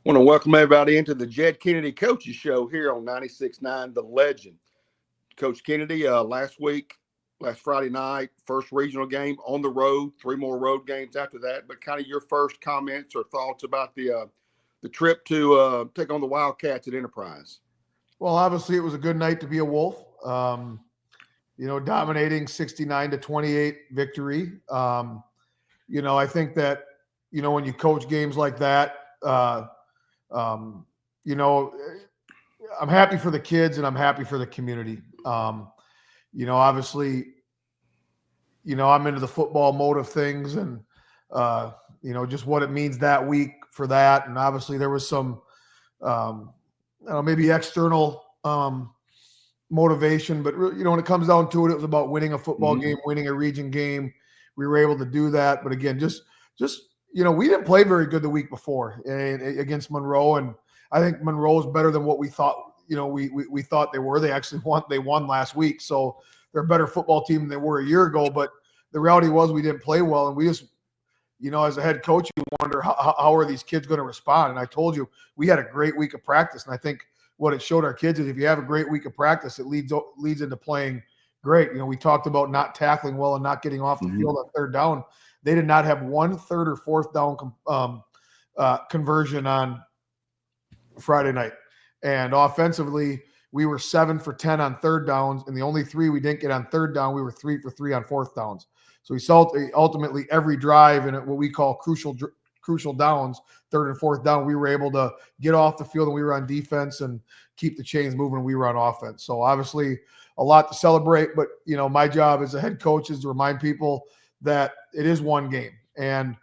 Want to welcome everybody into the Jed Kennedy Coaches Show here on 96.9 The Legend. Coach Kennedy, last Friday night, first regional game on the road, 3 more road games after that. But kind of your first comments or thoughts about the trip to take on the Wildcats at Enterprise. Well, obviously, it was a good night to be a Wolf. Dominating 69-28 victory. I think that when you coach games like that. I'm happy for the kids and I'm happy for the community. Obviously, I'm into the football mode of things and, just what it means that week for that. And obviously there was some, maybe external motivation, but when it comes down to it, it was about winning a football game, winning a region game. We were able to do that. But again, just we didn't play very good the week before against Monroe, and I think Monroe is better than what we thought. We thought they were. They actually won. They won last week, so they're a better football team than they were a year ago. But the reality was we didn't play well, and we just, as a head coach, you wonder how are these kids going to respond. And I told you we had a great week of practice, and I think what it showed our kids is if you have a great week of practice, it leads into playing great. We talked about not tackling well and not getting off the field on third down. They did not have 1 third or fourth down conversion on Friday night. And offensively, we were 7 for 10 on third downs, and the only 3 we didn't get on third down, we were 3 for 3 on fourth downs. So we saw ultimately every drive in what we call crucial downs, third and fourth down, we were able to get off the field and we were on defense and keep the chains moving and we were on offense. So obviously a lot to celebrate, but my job as a head coach is to remind people that it is one game. And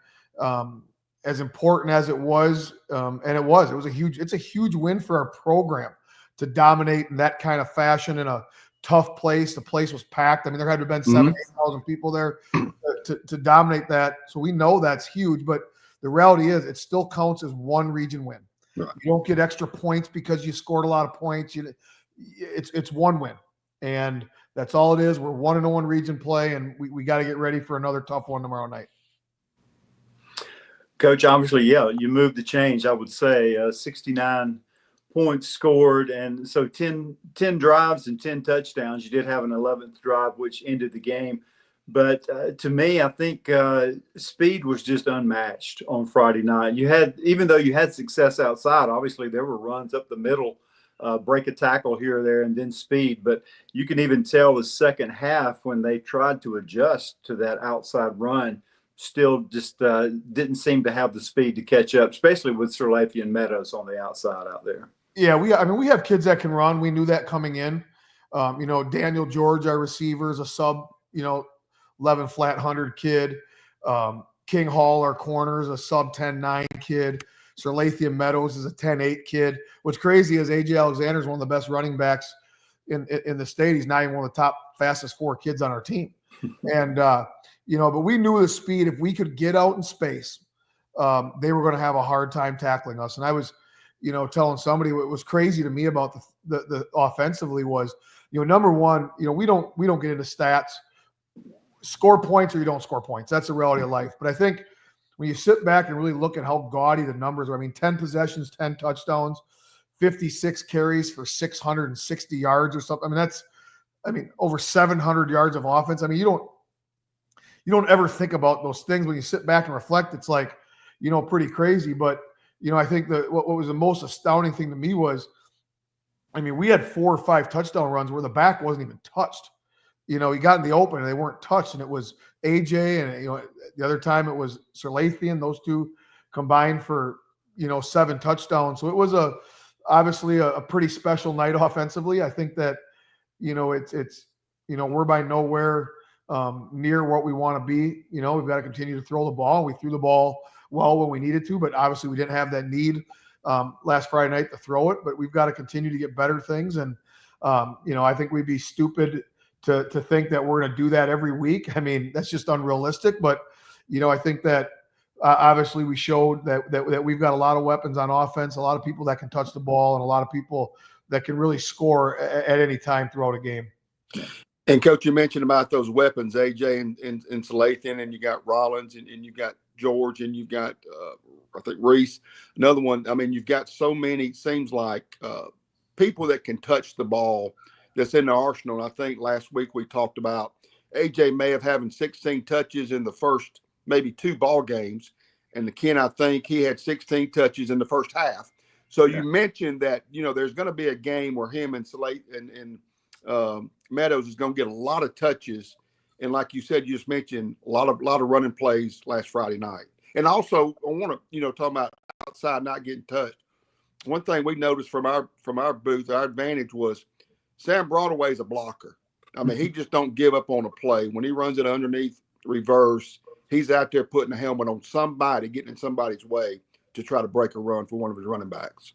as important as it was, it's a huge win for our program to dominate in that kind of fashion in a tough place. The place was packed. I mean, there had to have been 7,000-8,000 people there to dominate that. So we know that's huge, but the reality is it still counts as one region win. Right. You don't get extra points because you scored a lot of points. It's one win. And that's all it is. We're 1-0 in region play, and we got to get ready for another tough one tomorrow night. Coach, obviously, you moved the change, I would say. 69 points scored, and so 10 drives and 10 touchdowns. You did have an 11th drive, which ended the game. But to me, I think speed was just unmatched on Friday night. Even though you had success outside, obviously there were runs up the middle, break a tackle here or there, and then speed. But you can even tell the second half when they tried to adjust to that outside run, still just didn't seem to have the speed to catch up, especially with Sirleaf and Meadows on the outside out there. Yeah, we have kids that can run. We knew that coming in. Daniel George, our receiver, is a sub, 11 flat 100 kid. King Hall, our corner, is a sub 10-9 kid. Sirleaf Meadows is a 10-8 kid. What's crazy is A.J. Alexander is one of the best running backs in the state. He's not even one of the top fastest 4 kids on our team. And, but we knew the speed. If we could get out in space, they were going to have a hard time tackling us. And I was, telling somebody what was crazy to me about the offensively was, number one, we don't get into stats, score points or you don't score points. That's the reality of life. But I think when you sit back and really look at how gaudy the numbers are, 10 possessions, 10 touchdowns, 56 carries for 660 yards or something. That's over 700 yards of offense. You don't ever think about those things when you sit back and reflect. It's like, pretty crazy. But, I think that what was the most astounding thing to me was, we had 4 or 5 touchdown runs where the back wasn't even touched. He got in the open and they weren't touched. And it was AJ and, the other time it was Sirleaf. Those 2 combined for, 7 touchdowns. So it was obviously a pretty special night offensively. I think that, it's we're by nowhere near what we want to be. We've got to continue to throw the ball. We threw the ball well when we needed to, but obviously we didn't have that need last Friday night to throw it, but we've got to continue to get better things. And, I think we'd be stupid to think that we're going to do that every week. That's just unrealistic. But, I think that obviously we showed that we've got a lot of weapons on offense, a lot of people that can touch the ball, and a lot of people that can really score at any time throughout a game. And Coach, you mentioned about those weapons, AJ and Sirleaf, and you got Rollins and you got George, and you've got I think Reese, another one. I mean, you've got so many. Seems like people that can touch the ball that's in the arsenal. And I think last week we talked about AJ may have having 16 touches in the first maybe 2 ball games, and the Ken, I think he had 16 touches in the first half. So you mentioned that, you know, there's going to be a game where him and Slate and Meadows is going to get a lot of touches. And like you said, you just mentioned a lot of running plays last Friday night. And also I want to, you know, talk about outside not getting touched. One thing we noticed from our booth, our advantage was Sam Broadway's a blocker. I mean, he just don't give up on a play. When he runs it underneath reverse, he's out there putting a helmet on somebody, getting in somebody's way to try to break a run for one of his running backs.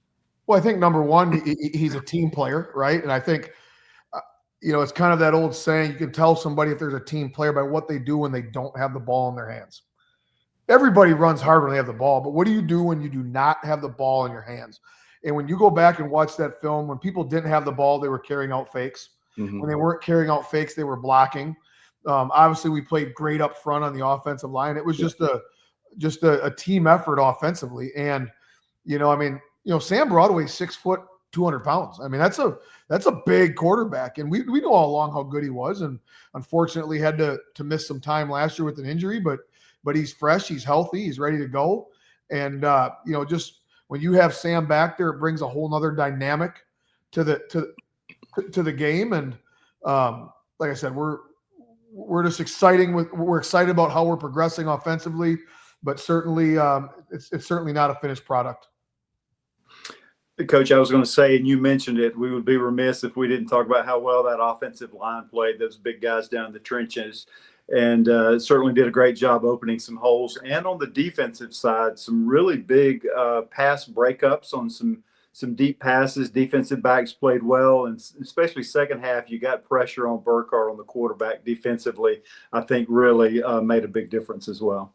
Well, I think number one, he's a team player, right? And I think, you know, it's kind of that old saying, you can tell somebody if there's a team player by what they do when they don't have the ball in their hands. Everybody runs hard when they have the ball, but what do you do when you do not have the ball in your hands? And when you go back and watch that film, when people didn't have the ball, they were carrying out fakes. Mm-hmm. When they weren't carrying out fakes, they were blocking. Obviously, we played great up front on the offensive line. It was just a team effort offensively. And, you know, I mean, you know, Sam Broadway's 6 foot, 200 pounds. I mean, that's a big quarterback. And we know all along how good he was. And unfortunately had to miss some time last year with an injury, but he's fresh, he's healthy, he's ready to go. And, you know, just when you have Sam back there, it brings a whole nother dynamic to the game. And like I said, we're just we're excited about how we're progressing offensively, but certainly it's certainly not a finished product. Coach, I was going to say, and you mentioned it, we would be remiss if we didn't talk about how well that offensive line played, those big guys down in the trenches, and certainly did a great job opening some holes. And on the defensive side, some really big pass breakups on some deep passes. Defensive backs played well, and especially second half, you got pressure on Burkhardt on the quarterback defensively. I think really made a big difference as well.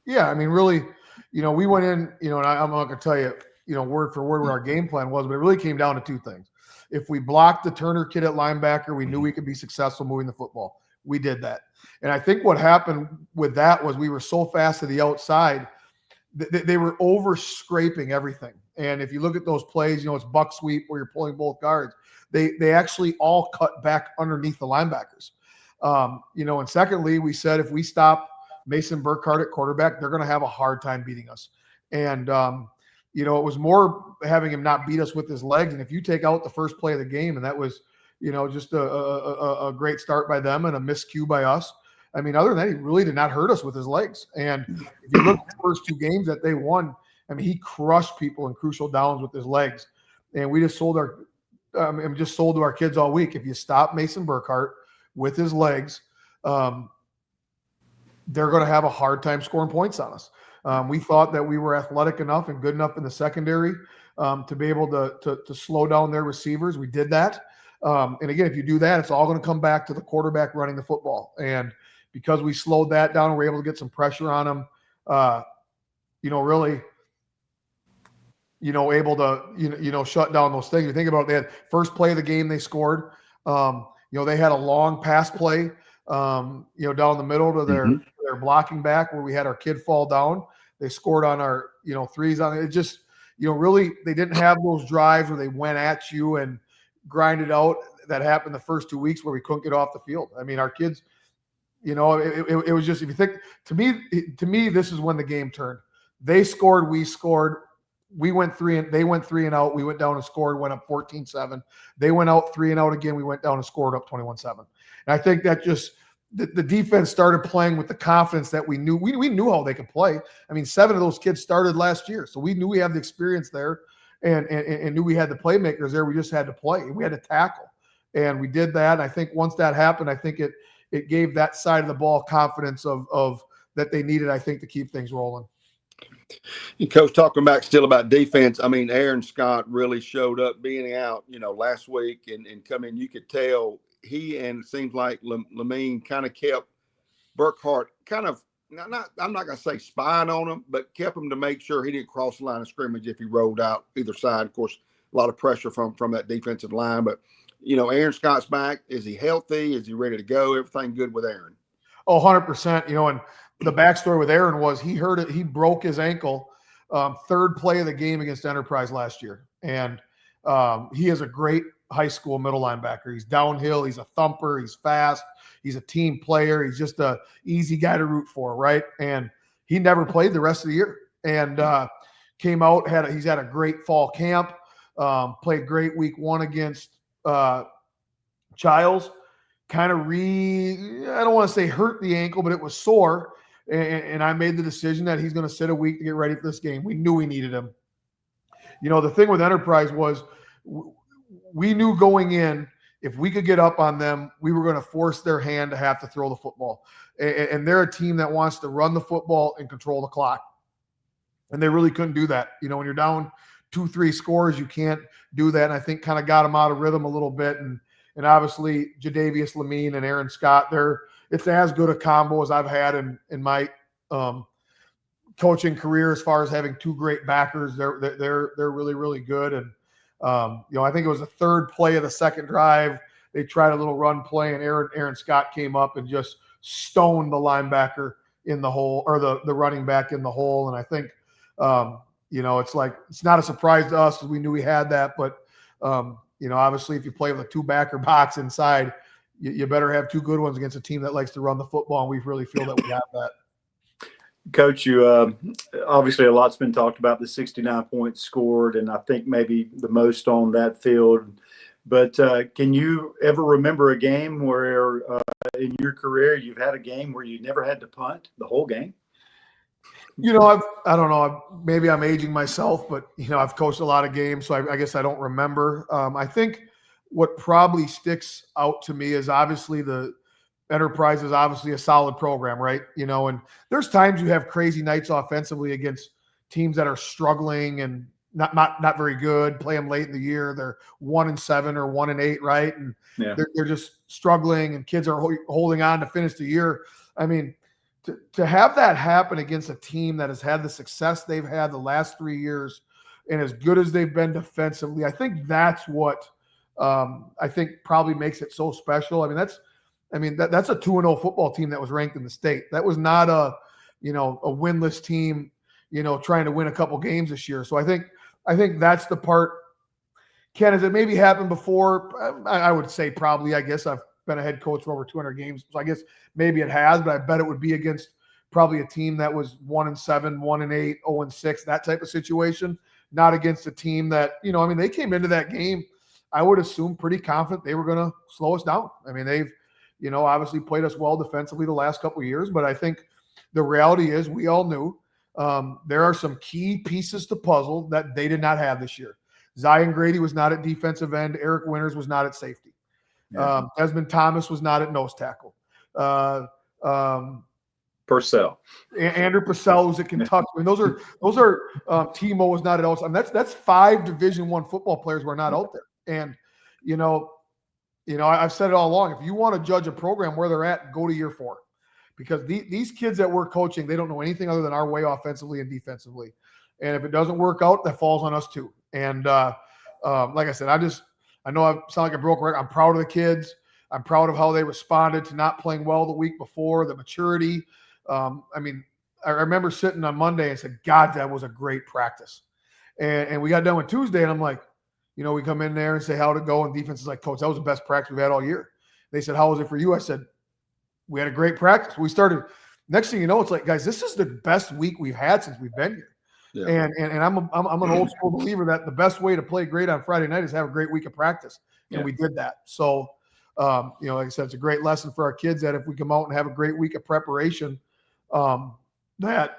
Yeah, I mean, really, you know, we went in, you know, and I'm not going to tell you, you know, word for word what our game plan was, but it really came down to 2 things. If we blocked the Turner kid at linebacker, we knew we could be successful moving the football. We did that. And I think what happened with that was we were so fast to the outside, they were over scraping everything. And if you look at those plays, you know, it's buck sweep where you're pulling both guards. They actually all cut back underneath the linebackers. You know, and secondly, we said if we stop Mason Burkhardt at quarterback, they're going to have a hard time beating us. And, you know, it was more having him not beat us with his legs. And if you take out the first play of the game, and that was, you know, just a great start by them and a miscue by us. I mean, other than that, he really did not hurt us with his legs. And if you look at the first 2 games that they won, I mean, he crushed people in crucial downs with his legs. And we just sold to our kids all week. If you stop Mason Burkhardt with his legs, they're going to have a hard time scoring points on us. We thought that we were athletic enough and good enough in the secondary to be able to slow down their receivers. We did that. And again, if you do that, it's all going to come back to the quarterback running the football. And because we slowed that down, we're able to get some pressure on them, you know, really, you know, able to, you know, shut down those things. You think about it, they had first play of the game, they scored. You know, they had a long pass play, you know, down the middle to their blocking back where we had our kid fall down. They scored on our, you know, threes on it. It just, you know, really, they didn't have those drives where they went at you and grinded out. That happened the first 2 weeks where we couldn't get off the field. I mean, our kids, you know, it was just, if you think, to me, this is when the game turned. They scored, we scored. They went 3 and out. We went down and scored, went up 14-7. They went out 3 and out again. We went down and scored up 21-7. And I think that just the defense started playing with the confidence that we knew. We knew how they could play. I mean, 7 of those kids started last year, so we knew we had the experience there, and knew we had the playmakers there. We just had to play. We had to tackle, and we did that. And I think once that happened, I think it gave that side of the ball confidence of that they needed, I think, to keep things rolling. And Coach, talking back still about defense, I mean, Aaron Scott really showed up being out, you know, last week and coming. You could tell he, and it seems like Lamine kind of kept Burkhardt kind of, I'm not going to say spying on him, but kept him to make sure he didn't cross the line of scrimmage if he rolled out either side. Of course, a lot of pressure from that defensive line. But, you know, Aaron Scott's back. Is he healthy? Is he ready to go? Everything good with Aaron? Oh, 100%. You know, and the backstory with Aaron was he hurt it. He broke his ankle third play of the game against Enterprise last year. And he is a great high school middle linebacker. He's downhill. He's a thumper. He's fast. He's a team player. He's just a easy guy to root for, right? And he never played the rest of the year. And came out, he's had a great fall camp, played great week 1 against Childs. Kind of I don't want to say hurt the ankle, but it was sore. And I made the decision that he's going to sit a week to get ready for this game. We knew we needed him. The thing with Enterprise was we knew going in, if we could get up on them, we were going to force their hand to have to throw the football. And they're a team that wants to run the football and control the clock. And they really couldn't do that. When you're down 2-3 scores, you can't do that. And I think kind of got them out of rhythm a little bit. And obviously Jadavius Lamine and Aaron Scott, it's as good a combo as I've had in my coaching career as far as having 2 great backers. They're really, really good. And I think it was the third play of the second drive. They tried a little run play, and Aaron Scott came up and just stoned the linebacker in the hole, or the running back in the hole. And I think it's not a surprise to us because we knew we had that. But obviously, if you play with a 2-backer box inside, you better have 2 good ones against a team that likes to run the football, and we really feel that we have that. Coach, you obviously a lot's been talked about the 69 points scored, and I think maybe the most on that field. But can you ever remember a game where in your career you've had a game where you never had to punt the whole game? I don't know. Maybe I'm aging myself, but I've coached a lot of games, so I guess I don't remember. I think what probably sticks out to me is obviously the Enterprise is obviously a solid program, right? And there's times you have crazy nights offensively against teams that are struggling and not very good. Play them late in the year, they're 1-7 or 1-8, right? And they're just struggling, and kids are holding on to finish the year. I mean, to have that happen against a team that has had the success they've had the last 3 years and as good as they've been defensively, I think that's what I think probably makes it so special. That's a 2-0 football team that was ranked in the state. That was not a winless team, trying to win a couple games this year. So I think that's the part. Ken, has it maybe happened before? I would say probably. I guess I've been a head coach for over 200 games, so I guess maybe it has. But I bet it would be against probably a team that was 1-7, 1-8, 0-6, that type of situation. Not against a team that they came into that game, I would assume, pretty confident they were going to slow us down. They've obviously played us well defensively the last couple of years, but I think the reality is we all knew there are some key pieces to puzzle that they did not have this year. Zion Grady was not at defensive end. Eric Winters was not at safety. Yeah. Desmond Thomas was not at nose tackle. Purcell. Andrew Purcell was at Kentucky. Those are Timo was not at all. That's 5 Division I football players who are not out there. And I've said it all along. If you want to judge a program where they're at, go to year 4, because these kids that we're coaching, they don't know anything other than our way offensively and defensively. And if it doesn't work out, that falls on us too. And like I said, I know I sound like a broken record. I'm proud of the kids. I'm proud of how they responded to not playing well the week before, the maturity. I remember sitting on Monday and said, God, that was a great practice. And we got done with Tuesday, and I'm like, we come in there and say, how'd it go? And defense is like, Coach, that was the best practice we've had all year. They said, how was it for you? I said, we had a great practice. We started. Next thing you know, it's like, guys, this is the best week we've had since we've been here. Yeah. And I'm an old school believer that the best way to play great on Friday night is have a great week of practice. And we did that. So, like I said, it's a great lesson for our kids that if we come out and have a great week of preparation, that,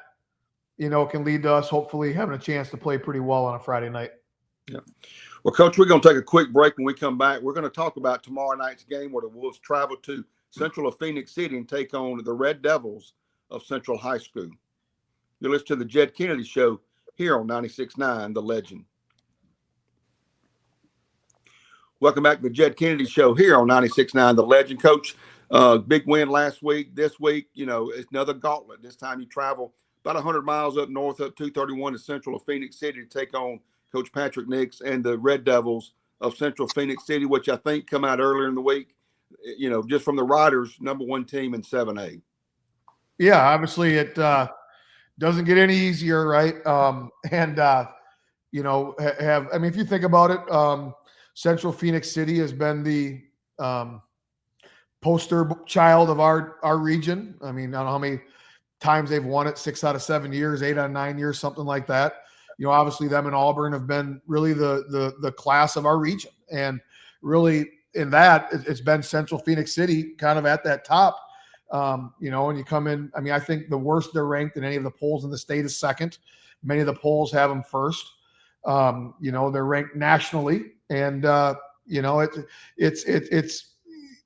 can lead to us hopefully having a chance to play pretty well on a Friday night. Yeah. Well, Coach, we're going to take a quick break. When we come back, we're going to talk about tomorrow night's game where the Wolves travel to Central Phenix City and take on the Red Devils of Central High School. You're listening to the Jed Kennedy Show here on 96.9 The Legend. Welcome back to the Jed Kennedy Show here on 96.9 The Legend. Coach, big win last week. This week, it's another gauntlet. This time you travel about 100 miles up north, up 231 to Central Phenix City to take on Coach Patrick Nix and the Red Devils of Central Phenix City, which I think come out earlier in the week, just from the Riders, number 1 team in 7A. Yeah, obviously it doesn't get any easier, right? I mean, if you think about it, Central Phenix City has been the poster child of our region. I mean, I don't know how many times they've won it, 6 out of 7 years, 8 out of 9 years, something like that. Obviously them and Auburn have been really the class of our region. And really in that, it's been Central Phenix City kind of at that top. And you come in, I mean, I think the worst they're ranked in any of the polls in the state is second. Many of the polls have them first. They're ranked nationally. And,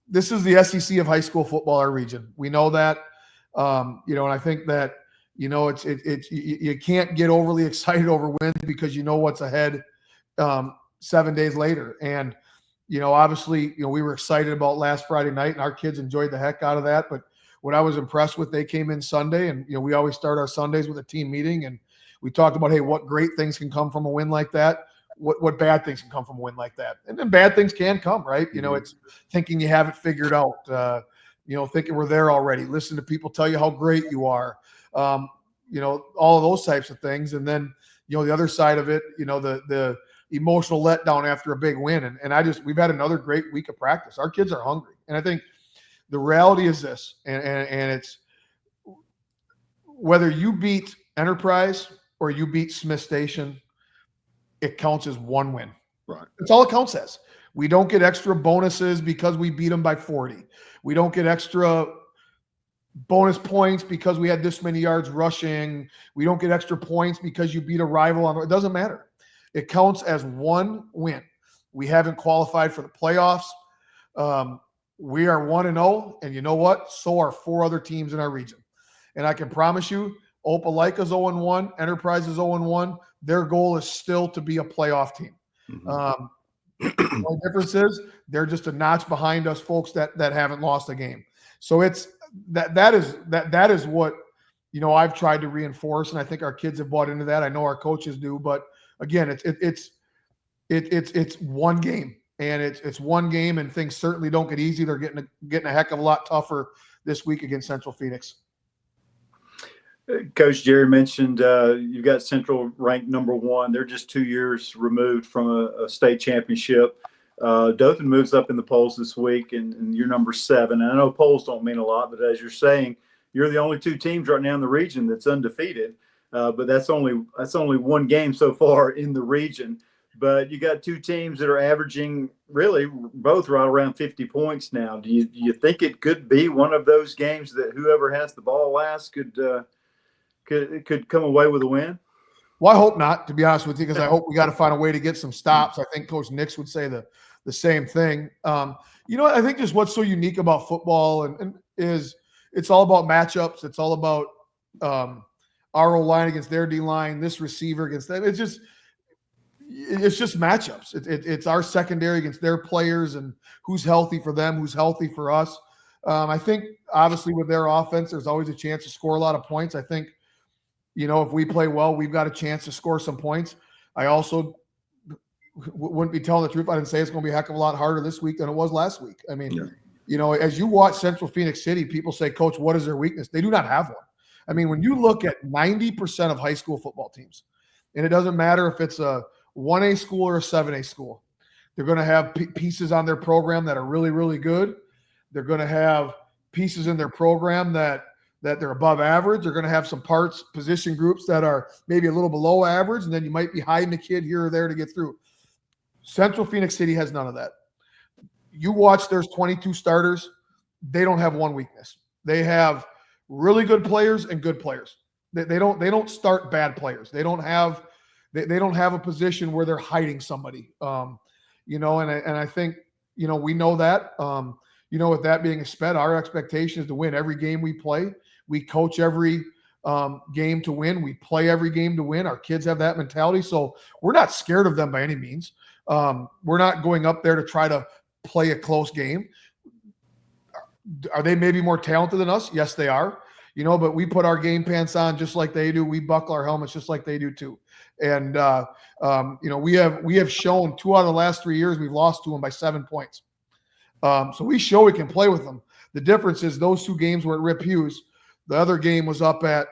this is the SEC of high school football, our region. We know that, and I think that, you can't get overly excited over wins because you know what's ahead 7 days later. And, obviously, we were excited about last Friday night and our kids enjoyed the heck out of that. But what I was impressed with, they came in Sunday and, we always start our Sundays with a team meeting. And we talked about, hey, what great things can come from a win like that. What bad things can come from a win like that. And then bad things can come, right? It's thinking you have it figured out, thinking we're there already. Listen to people tell you how great you are. All of those types of things. And then, the other side of it, the emotional letdown after a big win. And we've had another great week of practice. Our kids are hungry. And I think the reality is this, and it's whether you beat Enterprise or you beat Smith Station, it counts as one win. Right. That's all it counts as. We don't get extra bonuses because we beat them by 40. We don't get extra bonus points because we had this many yards rushing. We don't get extra points because you beat a rival. It doesn't matter. It counts as one win. We haven't qualified for the playoffs. We are 1-0, and you know what? So are 4 other teams in our region. And I can promise you, Opelika's 0-1, Enterprise is 0-1. Their goal is still to be a playoff team. Mm-hmm. The only difference is they're just a notch behind us folks that haven't lost a game. So it's that is what I've tried to reinforce, and I think our kids have bought into that. I know our coaches do, but again, it's one game, and it's one game, and things certainly don't get easy. They're getting a heck of a lot tougher this week against Central Phenix. Coach Jerry mentioned you've got Central ranked number 1. They're just 2 years removed from a state championship. Dothan moves up in the polls this week, and you're number 7. And I know polls don't mean a lot, but as you're saying, you're the only 2 teams right now in the region that's undefeated. But that's only one game so far in the region. But you got 2 teams that are averaging really both right around 50 points now. Do you think it could be one of those games that whoever has the ball last could come away with a win? Well, I hope not, to be honest with you, because I hope we got to find a way to get some stops. I think Coach Nix would say the same thing. I think just what's so unique about football and is it's all about matchups. It's all about our O-line against their D-line, this receiver against them. It's just matchups. It's our secondary against their players and who's healthy for them, who's healthy for us. I think, obviously, with their offense, there's always a chance to score a lot of points. I think, if we play well, we've got a chance to score some points. I also wouldn't be telling the truth. I didn't say it's going to be a heck of a lot harder this week than it was last week. I mean, as you watch Central Phenix City, people say, Coach, what is their weakness? They do not have one. I mean, when you look at 90% of high school football teams, and it doesn't matter if it's a 1A school or a 7A school, they're going to have pieces on their program that are really, really good. They're going to have pieces in their program that they're above average. They're going to have some position groups that are maybe a little below average, and then you might be hiding a kid here or there to get through. Central Phenix City has none of that. You watch, there's 22 starters. They don't have one weakness. They have really good players and good players. They don't start bad players. They don't have a position where they're hiding somebody. And I think we know that. With that being said, our expectation is to win every game we play. We coach every game to win. We play every game to win. Our kids have that mentality. So we're not scared of them by any means. We're not going up there to try to play a close game. Are they maybe more talented than us? Yes, they are. But we put our game pants on just like they do. We buckle our helmets just like they do too. And we have shown 2 out of the last 3 years we've lost to them by 7 points. So we show we can play with them. The difference is those 2 games were at Rip Hughes. The other game was up at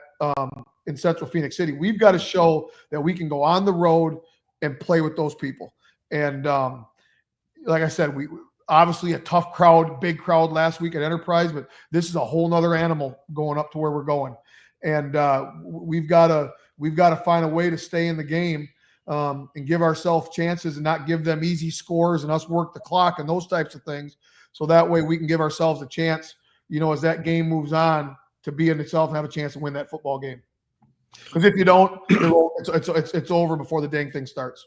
in Central Phenix City. We've got to show that we can go on the road and play with those people. And like I said, we obviously a tough crowd, big crowd last week at Enterprise, but this is a whole nother animal going up to where we're going. And we've got to find a way to stay in the game and give ourselves chances and not give them easy scores and us work the clock and those types of things. So that way we can give ourselves a chance, as that game moves on, to be in itself and have a chance to win that football game. Because if you don't, it's over before the dang thing starts.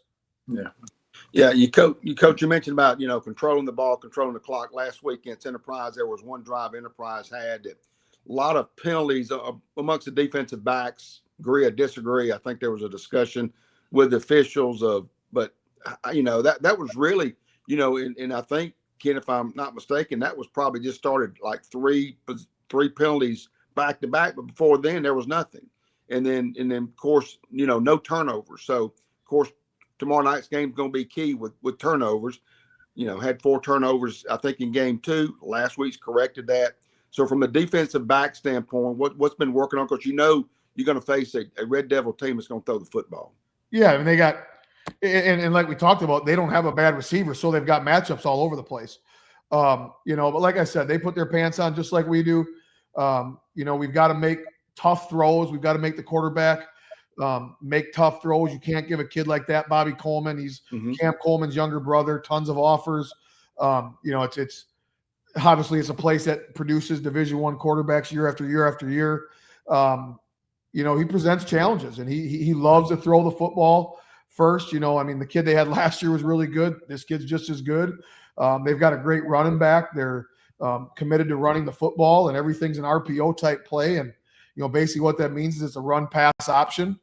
Yeah, you mentioned about controlling the ball, controlling the clock. Last week against Enterprise, there was one drive Enterprise had that a lot of penalties amongst the defensive backs. Agree or disagree? I think there was a discussion with the officials but that was really and I think, Ken, if I'm not mistaken, that was probably just started like three penalties back to back, but before then there was nothing. And then of course, no turnovers. So of course tomorrow night's game is going to be key with turnovers. Had 4 turnovers, I think, in game 2. Last week's corrected that. So from a defensive back standpoint, what's been working on? Because you're going to face a Red Devil team that's going to throw the football. Yeah, I mean, they got and like we talked about, they don't have a bad receiver, so they've got matchups all over the place. But like I said, they put their pants on just like we do. We've got to make tough throws. We've got to make the quarterback make tough throws. You can't give a kid like that, Bobby Coleman. He's Cam Coleman's younger brother. Tons of offers. It's obviously it's a place that produces Division I quarterbacks year after year after year. He presents challenges, and he loves to throw the football first. The kid they had last year was really good. This kid's just as good. They've got a great running back. They're committed to running the football, and everything's an RPO type play. And basically what that means is it's a run pass option.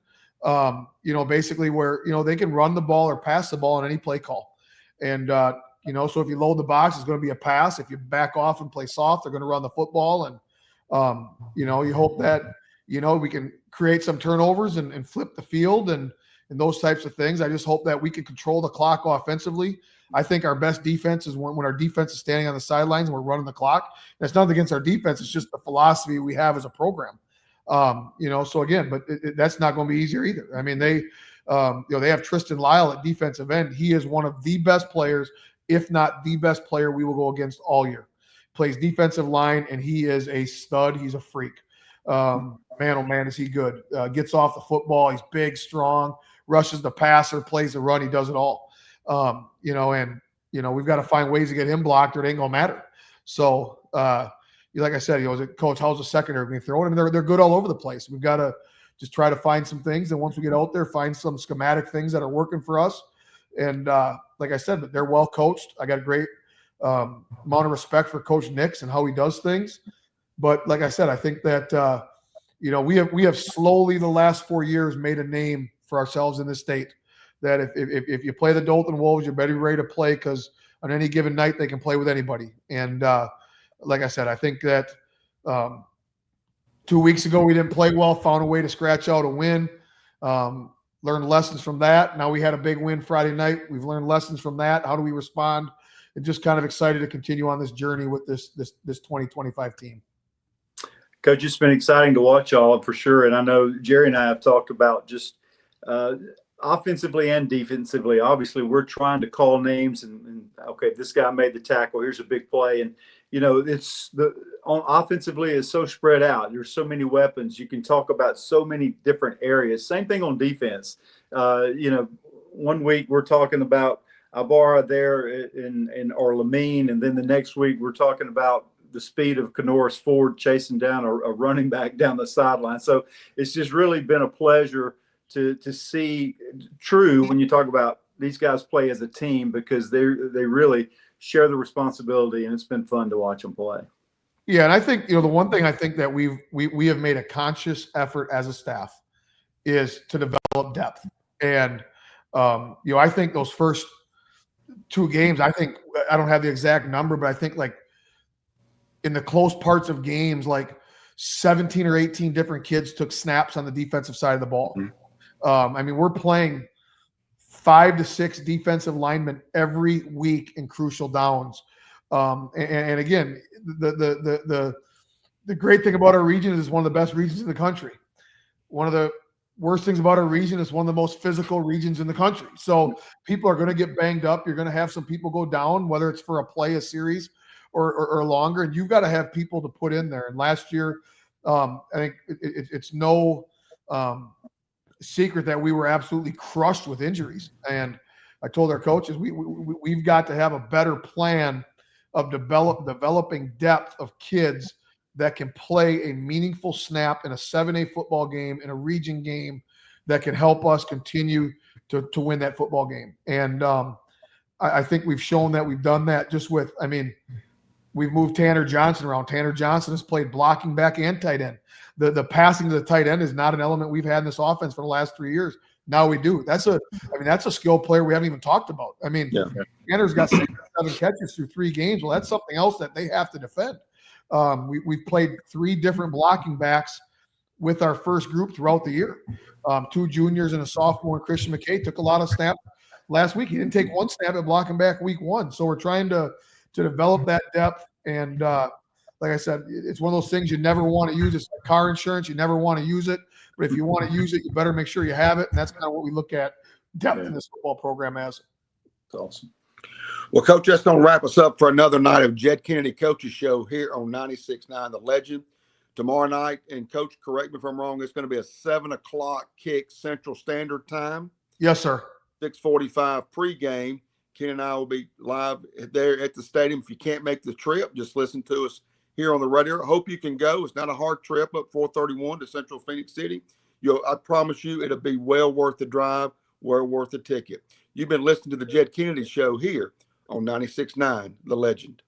Basically where they can run the ball or pass the ball on any play call. And so if you load the box, it's going to be a pass. If you back off and play soft, they're going to run the football. And you hope that we can create some turnovers and flip the field and those types of things. I just hope that we can control the clock offensively. I think our best defense is when our defense is standing on the sidelines and we're running the clock. That's nothing against our defense. It's just the philosophy we have as a program. So again, but that's not going to be easier either. I mean, they have Tristan Lyle at defensive end. He is one of the best players, if not the best player we will go against all year. Plays defensive line, and he is a stud. He's a freak. Man, oh man, is he good. Gets off the football. He's big, strong, rushes the passer, plays the run. He does it all. We've got to find ways to get him blocked or it ain't going to matter. So, like I said, Coach, how's the secondary going to throw it? I mean, they're good all over the place. We've got to just try to find some things. And once we get out there, find some schematic things that are working for us. And like I said, they're well coached. I got a great amount of respect for Coach Nix and how he does things. But like I said, I think that, we have slowly the last 4 years made a name for ourselves in this state. That if you play the Dothan Wolves, you better be ready to play, because on any given night they can play with anybody. And like I said, I think that 2 weeks ago we didn't play well, found a way to scratch out a win, learned lessons from that. Now we had a big win Friday night. We've learned lessons from that. How do we respond? And just kind of excited to continue on this journey with this 2025 team. Coach, it's been exciting to watch y'all for sure. And I know Jerry and I have talked about just offensively and defensively. Obviously, we're trying to call names and okay, this guy made the tackle. Here's a big play. And, it's offensively is so spread out. There's so many weapons. You can talk about so many different areas. Same thing on defense. 1 week we're talking about Ibarra there or Lamine, and then the next week we're talking about the speed of Canoris Ford chasing down a running back down the sideline. So it's just really been a pleasure to see true when you talk about these guys play as a team, because they really share the responsibility, and it's been fun to watch them play. Yeah, and I think the one thing I think that we have made a conscious effort as a staff is to develop depth. And I think those first 2 games, I don't have the exact number, but I think like in the close parts of games, like 17 or 18 different kids took snaps on the defensive side of the ball. We're playing 5 to 6 defensive linemen every week in crucial downs. And again, the the great thing about our region is it's one of the best regions in the country. One of the worst things about our region is one of the most physical regions in the country. So people are going to get banged up. You're going to have some people go down, whether it's for a series or longer. And you've got to have people to put in there. And last year, I think it's no secret that we were absolutely crushed with injuries. And I told our coaches, we've got to have a better plan of developing depth of kids that can play a meaningful snap in a 7A football game, in a region game, that can help us continue to win that football game. And I think we've shown that we've done that just with, I mean, we've moved Tanner Johnson around. Tanner Johnson has played blocking back and tight end. The passing to the tight end is not an element we've had in this offense for the last 3 years. Now we do. That's a skill player we haven't even talked about. I mean, Tanner's got 6 or 7 catches through 3 games. Well, that's something else that they have to defend. We've played 3 different blocking backs with our first group throughout the year. 2 juniors and a sophomore, and Christian McKay took a lot of snaps last week. He didn't take 1 snap at blocking back week 1. So we're trying to develop that depth. And like I said, it's one of those things you never want to use. It's like car insurance. You never want to use it. But if you want to use it, you better make sure you have it. And that's kind of what we look at depth in this football program as. That's awesome. Well, Coach, that's going to wrap us up for another night of Jed Kennedy Coaches Show here on 96.9 The Legend. Tomorrow night, and Coach, correct me if I'm wrong, it's going to be a 7 o'clock kick Central Standard Time. Yes, sir. 6:45 pregame. Ken and I will be live there at the stadium. If you can't make the trip, just listen to us here on the radio. I hope you can go. It's not a hard trip up 431 to Central Phenix City. I promise you it'll be well worth the drive, well worth the ticket. You've been listening to the Jed Kennedy Show here on 96.9 The Legend.